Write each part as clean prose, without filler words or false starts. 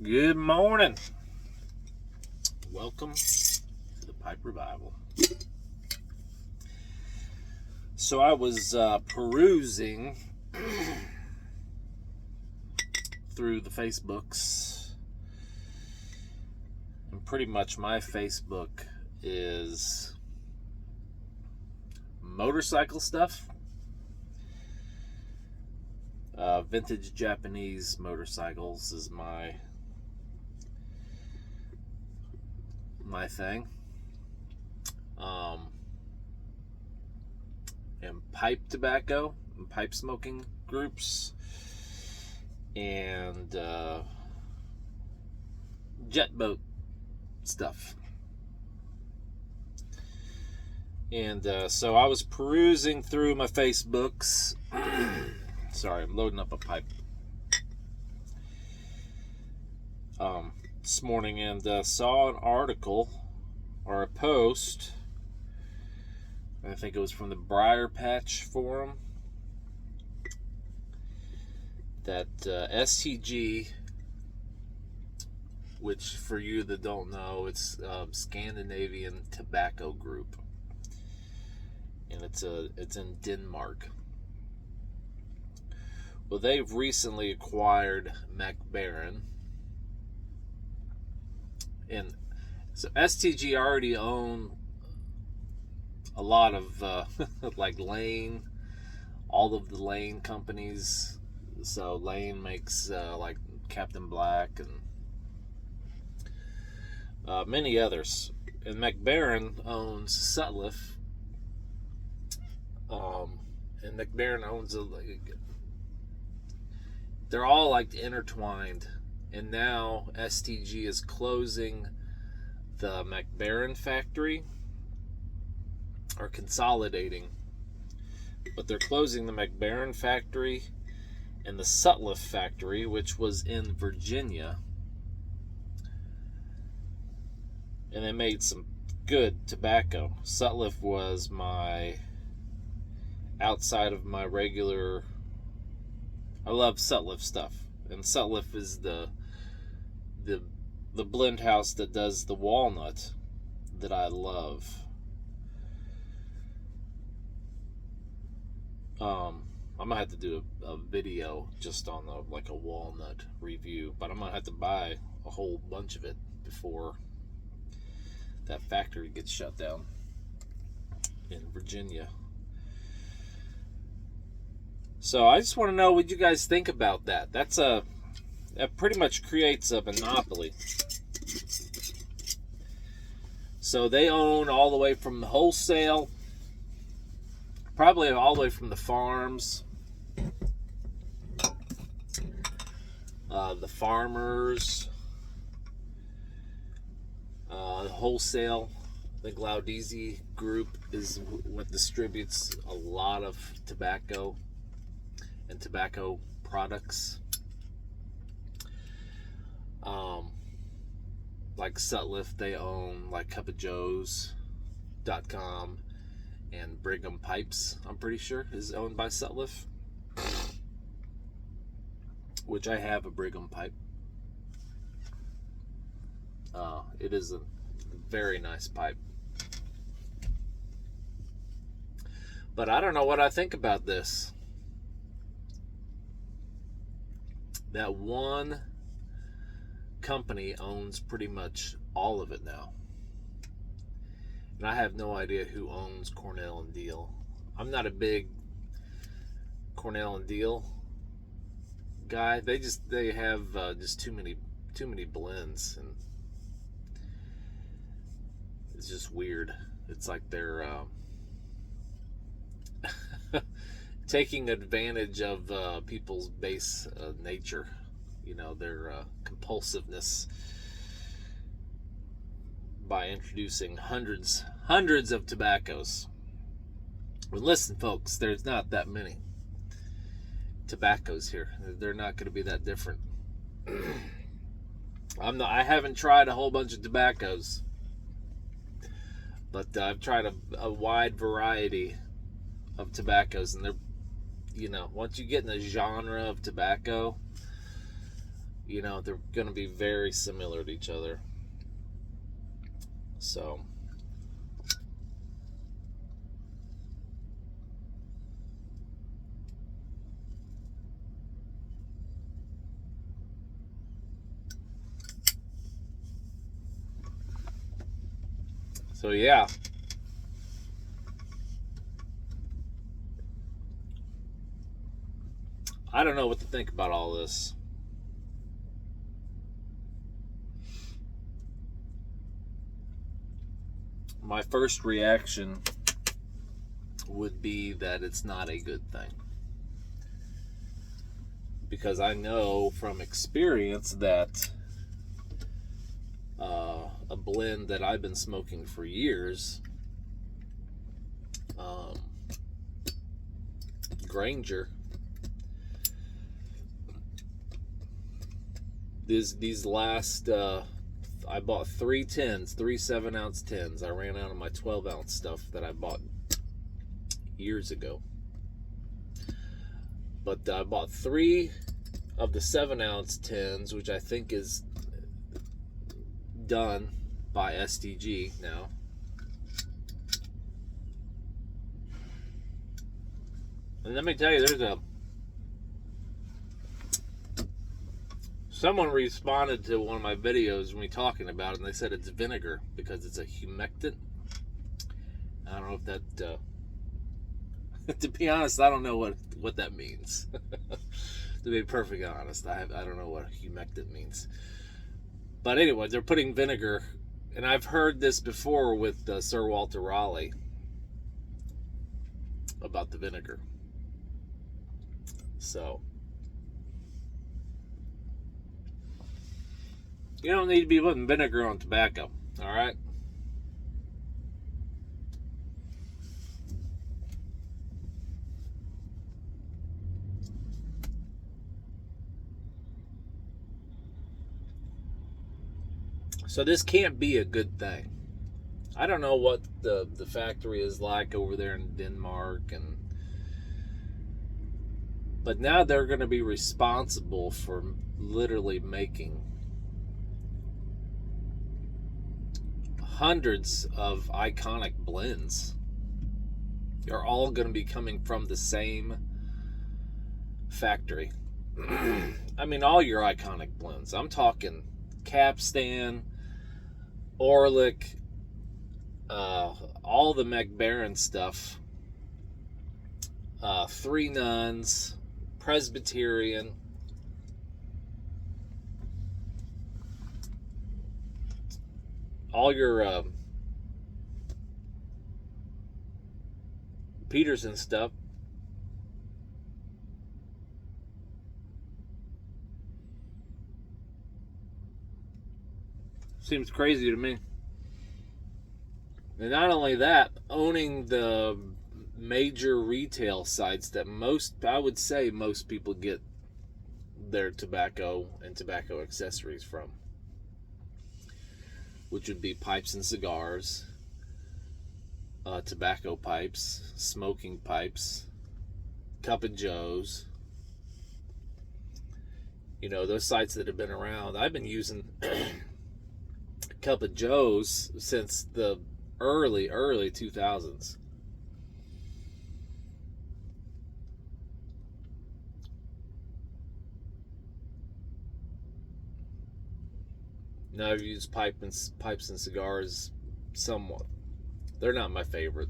Good morning. Welcome to the Pipe Revival. So I was perusing through the Facebooks, and pretty much my Facebook is motorcycle stuff, vintage Japanese motorcycles is my thing. And pipe tobacco and pipe smoking groups and jet boat stuff. And so I was perusing through my Facebooks. Sorry, I'm loading up a pipe. This morning and saw an article or a post. I think it was from the Briar Patch Forum that STG, which for you that don't know, it's Scandinavian Tobacco Group, and it's in Denmark. Well, they've recently acquired McBaren. And so STG already owned a lot of like Lane, all of the Lane companies. So Lane makes like Captain Black and many others. And McBaren owns Sutliff. And McBaren owns they're all like intertwined. And now STG is closing the McBaren factory, or consolidating. But they're closing the McBaren factory and the Sutliff factory, which was in Virginia. And they made some good tobacco. Sutliff was my, outside of my regular, I love Sutliff stuff. And Sutliff is the blend house that does the walnut that I love. I'm gonna have to do a video just on like a walnut review, but I'm gonna have to buy a whole bunch of it before that factory gets shut down in Virginia. So I just want to know what you guys think about that. That pretty much creates a monopoly. So they own all the way from the wholesale, probably all the way from the farms, the farmers, the wholesale. The Glaudisi Group is what distributes a lot of tobacco and tobacco products. Like Sutliff, they own like cupofjoes.com, and Brigham Pipes, I'm pretty sure, is owned by Sutliff, which I have a Brigham pipe. It is a very nice pipe. But I don't know what I think about this. That one company owns pretty much all of it now. And I have no idea who owns Cornell and Deal. I'm not a big Cornell and Deal guy. They have just too many blends, and it's just weird. It's like they're taking advantage of people's base nature, their compulsiveness, by introducing hundreds of tobaccos. Well, listen, folks, there's not that many tobaccos here. They're not going to be that different. I haven't tried a whole bunch of tobaccos, but I've tried a wide variety of tobaccos, and they're, once you get in the genre of tobacco, You know, they're going to be very similar to each other. So, yeah. I don't know what to think about all this. My first reaction would be that it's not a good thing. Because I know from experience that a blend that I've been smoking for years, Granger, these last I bought 3 7-ounce tins. I ran out of my 12-ounce stuff that I bought years ago, but I bought 3 of the 7-ounce tins, which I think is done by STG now. And let me tell you, someone responded to one of my videos when we talking about it, and they said it's vinegar because it's a humectant. I don't know if that to be honest, I don't know what that means. To be perfectly honest, I don't know what humectant means. But anyway, they're putting vinegar, and I've heard this before with Sir Walter Raleigh about the vinegar. So you don't need to be putting vinegar on tobacco, all right? So this can't be a good thing. I don't know what the factory is like over there in Denmark, but now they're going to be responsible for literally making hundreds of iconic blends. They're all going to be coming from the same factory. I mean, all your iconic blends. I'm talking Capstan, Orlick, all the McBaron stuff, Three Nuns, Presbyterian, all your Peterson stuff. Seems crazy to me. And not only that, owning the major retail sites that I would say most people get their tobacco and tobacco accessories from, which would be pipes and cigars, tobacco pipes, smoking pipes, Cup and Joe's. You know, those sites that have been around. I've been using Cup of Joe's since the early 2000s. Now I've used pipes and cigars somewhat. They're not my favorite,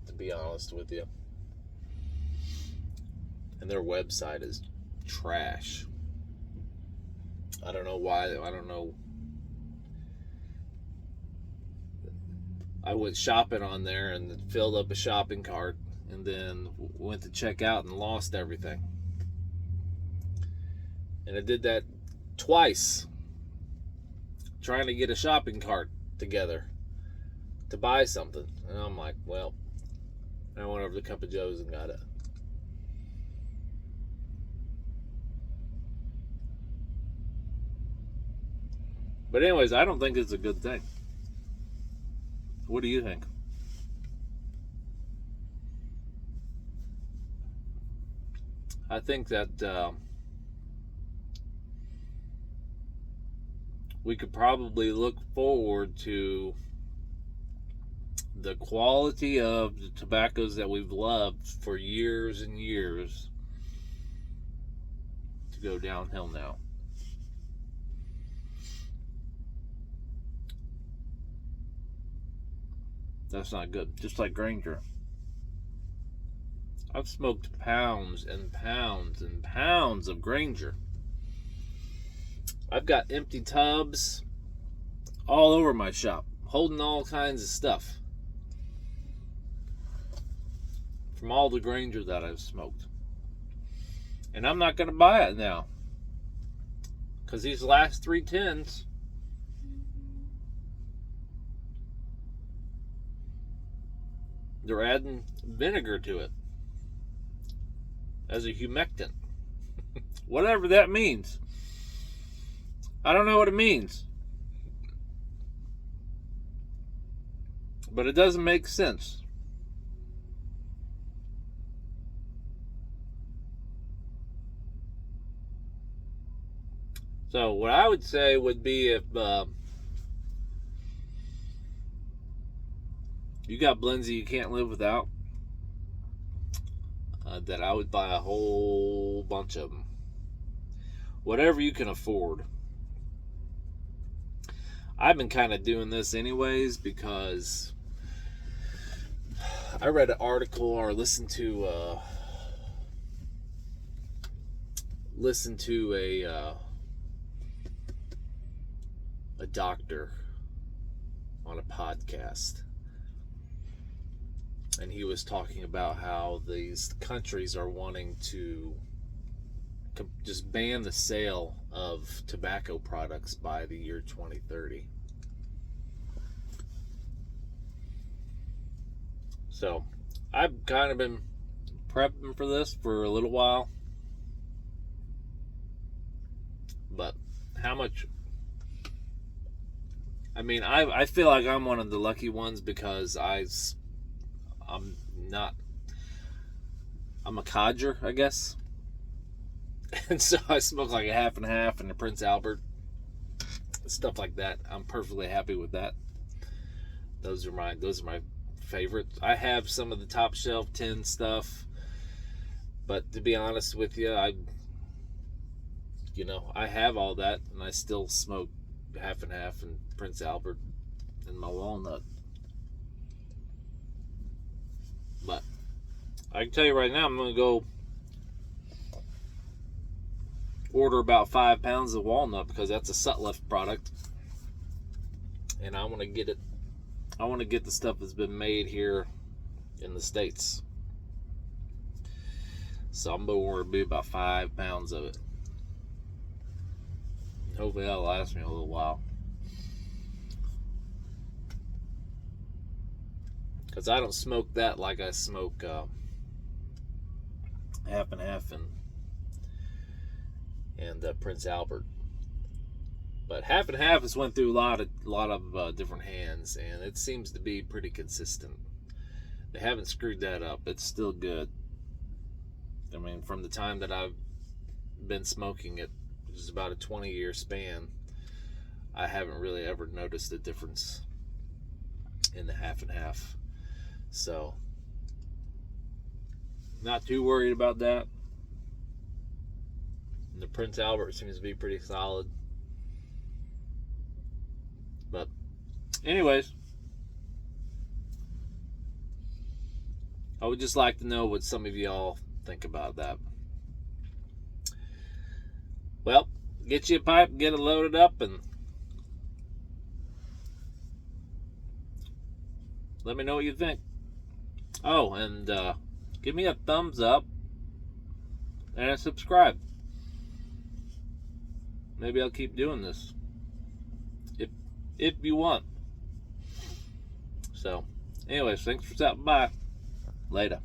to be honest with you. And their website is trash. I don't know why. I don't know. I went shopping on there and filled up a shopping cart and then went to check out and lost everything. And I did that twice, trying to get a shopping cart together to buy something. And I'm like, well, I went over to Cup of Joe's and got it. But anyways, I don't think it's a good thing. What do you think? I think that we could probably look forward to the quality of the tobaccos that we've loved for years and years to go downhill now. That's not good. Just like Granger. I've smoked pounds and pounds and pounds of Granger. I've got empty tubs all over my shop, holding all kinds of stuff from all the Granger that I've smoked. And I'm not going to buy it now, because these last 3 tins, they're adding vinegar to it as a humectant. Whatever that means. I don't know what it means. But it doesn't make sense. So what I would say would be, if you got blends that you can't live without, that I would buy a whole bunch of them. Whatever you can afford. I've been kind of doing this anyways, because I read an article or listened to a doctor on a podcast, and he was talking about how these countries are wanting to just ban the sale of tobacco products by the year 2030. So I've kind of been prepping for this for a little while, but how much? I mean, I feel like I'm one of the lucky ones, because I'm a codger, I guess. And so I smoke like a half and half and a Prince Albert, stuff like that. I'm perfectly happy with that. Those are my favorites. I have some of the top shelf 10 stuff, but to be honest with you, I have all that, and I still smoke half and half and Prince Albert and my walnut. But I can tell you right now, I'm going to go order about 5 pounds of walnut, because that's a Sutliff product, and I want to get it. I want to get the stuff that's been made here in the States. So I'm going to order about 5 pounds of it. Hopefully that'll last me a little while, because I don't smoke that like I smoke half and half and Prince Albert. But half and half has went through a lot of different hands, and it seems to be pretty consistent. They haven't screwed that up. It's still good. I mean, from the time that I've been smoking it, which is about a 20-year span, I haven't really ever noticed a difference in the half and half. So, not too worried about that. And the Prince Albert seems to be pretty solid. But anyways, I would just like to know what some of y'all think about that. Well, get you a pipe, get it loaded up, and let me know what you think. Oh, and give me a thumbs up and a subscribe. Maybe I'll keep doing this if you want. So, anyways, thanks for stopping by. Later.